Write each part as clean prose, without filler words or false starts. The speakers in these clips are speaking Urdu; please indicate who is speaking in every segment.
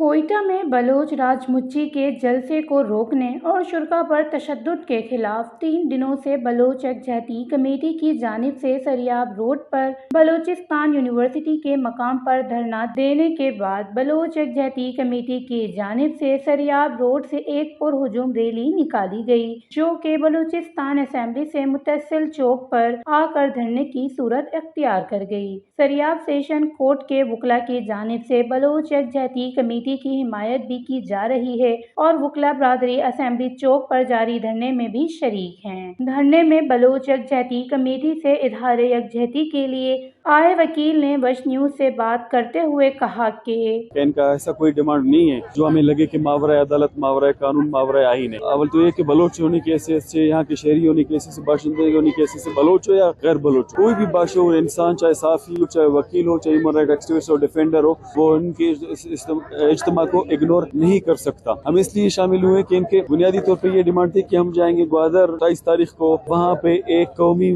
Speaker 1: کوئٹہ میں بلوچ راجمچی کے جلسے کو روکنے اور شرکاء پر تشدد کے خلاف 3 دنوں سے بلوچ یکجہتی کمیٹی کی جانب سے سریاب روڈ پر بلوچستان یونیورسٹی کے مقام پر دھرنا دینے کے بعد بلوچ یکجہتی کمیٹی کی جانب سے سریاب روڈ سے ایک پرہجوم ریلی نکالی گئی، جو کہ بلوچستان اسمبلی سے متصل چوک پر آ کر دھرنے کی صورت اختیار کر گئی۔ سریاب سیشن کورٹ کے وکلاء کی جانب سے بلوچ یکجہتی کمیٹی کی حمایت بھی کی جا رہی ہے اور وکلاء برادری اسمبلی چوک پر جاری دھرنے میں بھی شریک ہیں۔ دھرنے میں بلوچ یکجہتی کمیٹی سے اظہار یکجہتی کے لیے آئے وکیل نے وش نیوز سے بات کرتے ہوئے کہا کہ
Speaker 2: ان کا ایسا کوئی ڈیمانڈ نہیں ہے جو ہمیں لگے کہ ماورائے عدالت، ماورائے قانون، ماورائے آئین ہے۔ اول تو یہ کہ بلوچ ہونے کی حیثیت سے، یہاں کے شہری ہونے کی حیثیت سے، باشندے ہونے کی حیثیت سے، بلوچ ہو یا غیر بلوچ، کوئی بھی باشعور انسان، چاہے صحافی ہو، چاہے وکیل ہو، چاہے ہیومن رائٹ ایکٹیوسٹ ہو، ڈیفینڈر ہو، وہ ان کے اجتماع کو اگنور نہیں کر سکتا۔ ہم اس لیے شامل ہوئے کہ ان کے بنیادی طور پہ یہ ڈیمانڈ تھی کہ ہم جائیں گے گوادر 28 تاریخ کو، وہاں پہ ایک قومی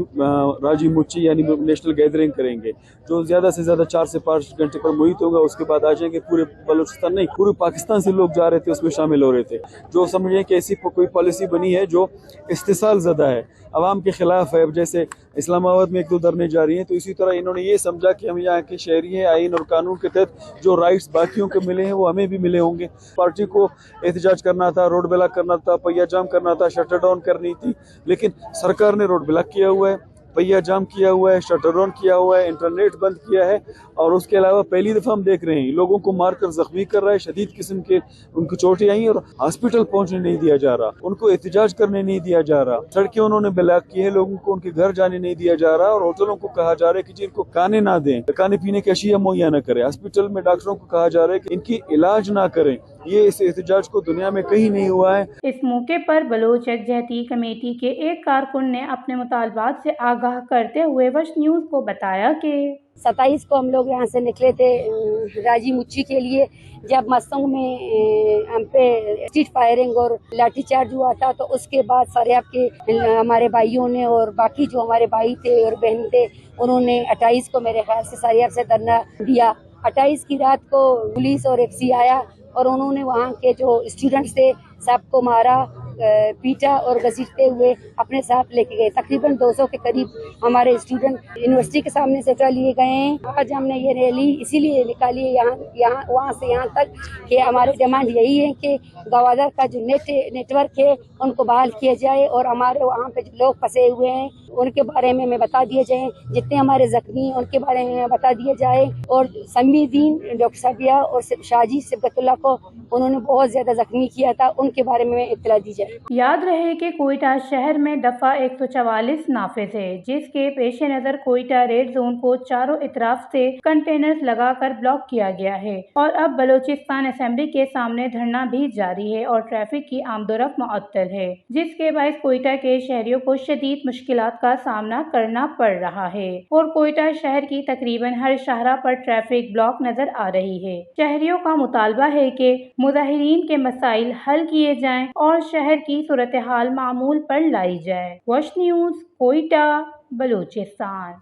Speaker 2: راجی مچی یعنی نیشنل گیدرنگ کریں گے، جو زیادہ سے زیادہ 4 سے 5 گھنٹے پر محیط ہوگا۔ اس کے بعد آ جائیں گے، پورے بلوچستان نہیں، پورے پاکستان سے لوگ جا رہے تھے، اس میں شامل ہو رہے تھے، جو سمجھیں کہ ایسی کوئی پالیسی بنی ہے جو استحصال زدہ ہے، عوام کے خلاف ہے۔ اب جیسے اسلام آباد میں 1-2 دھرنے جاری ہیں، تو اسی طرح انہوں نے یہ سمجھا کہ ہم یہاں کے شہری ہیں، آئین اور قانون کے تحت جو رائٹس باقیوں کو ملے ہیں وہ ہمیں بھی ملے ہوں گے۔ پارٹی کو احتجاج کرنا تھا، روڈ بلاک کرنا تھا، پہیہ جام کرنا تھا، شٹر ڈاؤن کرنی تھی، لیکن سرکار نے روڈ بلاک کیا ہوا ہے، پہیہ جام کیا ہوا ہے، شٹر ڈاؤن کیا ہوا ہے، انٹرنیٹ بند کیا ہے، اور اس کے علاوہ پہلی دفعہ ہم دیکھ رہے ہیں لوگوں کو مار کر زخمی کر رہا ہے، شدید قسم کے ان کو چوٹیں آئی ہیں اور ہاسپٹل پہنچنے نہیں دیا جا رہا، ان کو احتجاج کرنے نہیں دیا جا رہا، سڑکیں انہوں نے بلاک کی ہے، لوگوں کو ان کے گھر جانے نہیں دیا جا رہا، اور ہوٹلوں کو کہا جا رہا ہے کہ جن کو کھانے نہ دیں، کھانے پینے کی اشیاء مہیا نہ کریں، ہاسپٹل میں ڈاکٹروں کو کہا جا رہا ہے کہ ان کی علاج نہ کریں۔ یہ اس احتجاج کو دنیا میں کہیں نہیں ہوا ہے۔
Speaker 1: اس موقع پر بلوچ یکجہتی کمیٹی کے ایک کارکن نے اپنے مطالبات سے آگاہ کرتے ہوئے وش نیوز کو بتایا کہ
Speaker 3: 27 کو ہم لوگ یہاں سے نکلے تھے راجی مچی کے لیے، جب مسنگ میں ہم پہ اسٹریٹ فائرنگ اور لاٹھی چارج ہوا تھا، تو اس کے بعد فاریاب کے ہمارے بھائیوں نے اور باقی جو ہمارے بھائی تھے اور بہن تھے، انہوں نے 28 کو میرے خیال سے فاریاب سے دھرنا دیا۔ 28 کی رات کو پولیس اور ایف سی آیا اور انہوں نے وہاں کے جو اسٹوڈنٹس تھے سب کو مارا، پیٹا اور گھسیٹتے ہوئے اپنے ساتھ لے کے گئے۔ تقریباً 200 کے قریب ہمارے اسٹوڈنٹ یونیورسٹی کے سامنے سے اٹھا لیے گئے ہیں۔ آج ہم نے یہ ریلی اسی لیے نکالی ہے یہاں وہاں سے یہاں تک کہ ہماری ڈیمانڈ یہی ہے کہ گوادر کا جو نیٹ ورک ہے ان کو بحال کیا جائے، اور ہمارے وہاں پہ جو لوگ پھنسے ہوئے ہیں ان کے بارے میں ہمیں بتا دیے جائیں، جتنے ہمارے زخمی ہیں ان کے بارے میں بتا دیا جائے، اور سمیع الدین ڈاکٹر صابیہ اور شاہجی صبغت اللہ کو انہوں نے بہت زیادہ زخمی کیا تھا، ان کے بارے میں اطلاع دی جائے۔
Speaker 1: یاد رہے کہ کوئٹہ شہر میں دفعہ 144 نافذ ہے، جس کے پیش نظر کوئٹہ ریڈ زون کو چاروں اطراف سے کنٹینرز لگا کر بلاک کیا گیا ہے، اور اب بلوچستان اسمبلی کے سامنے دھرنا بھی جاری ہے اور ٹریفک کی آمد و رفت معطل ہے، جس کے باعث کوئٹہ کے شہریوں کو شدید مشکلات کا سامنا کرنا پڑ رہا ہے، اور کوئٹہ شہر کی تقریباً ہر شاہراہ پر ٹریفک بلاک نظر آ رہی ہے۔ شہریوں کا مطالبہ ہے کہ مظاہرین کے مسائل حل کیے جائیں اور شہر کی صورتحال معمول پر لائی جائے۔ وش نیوز، کوئٹہ، بلوچستان۔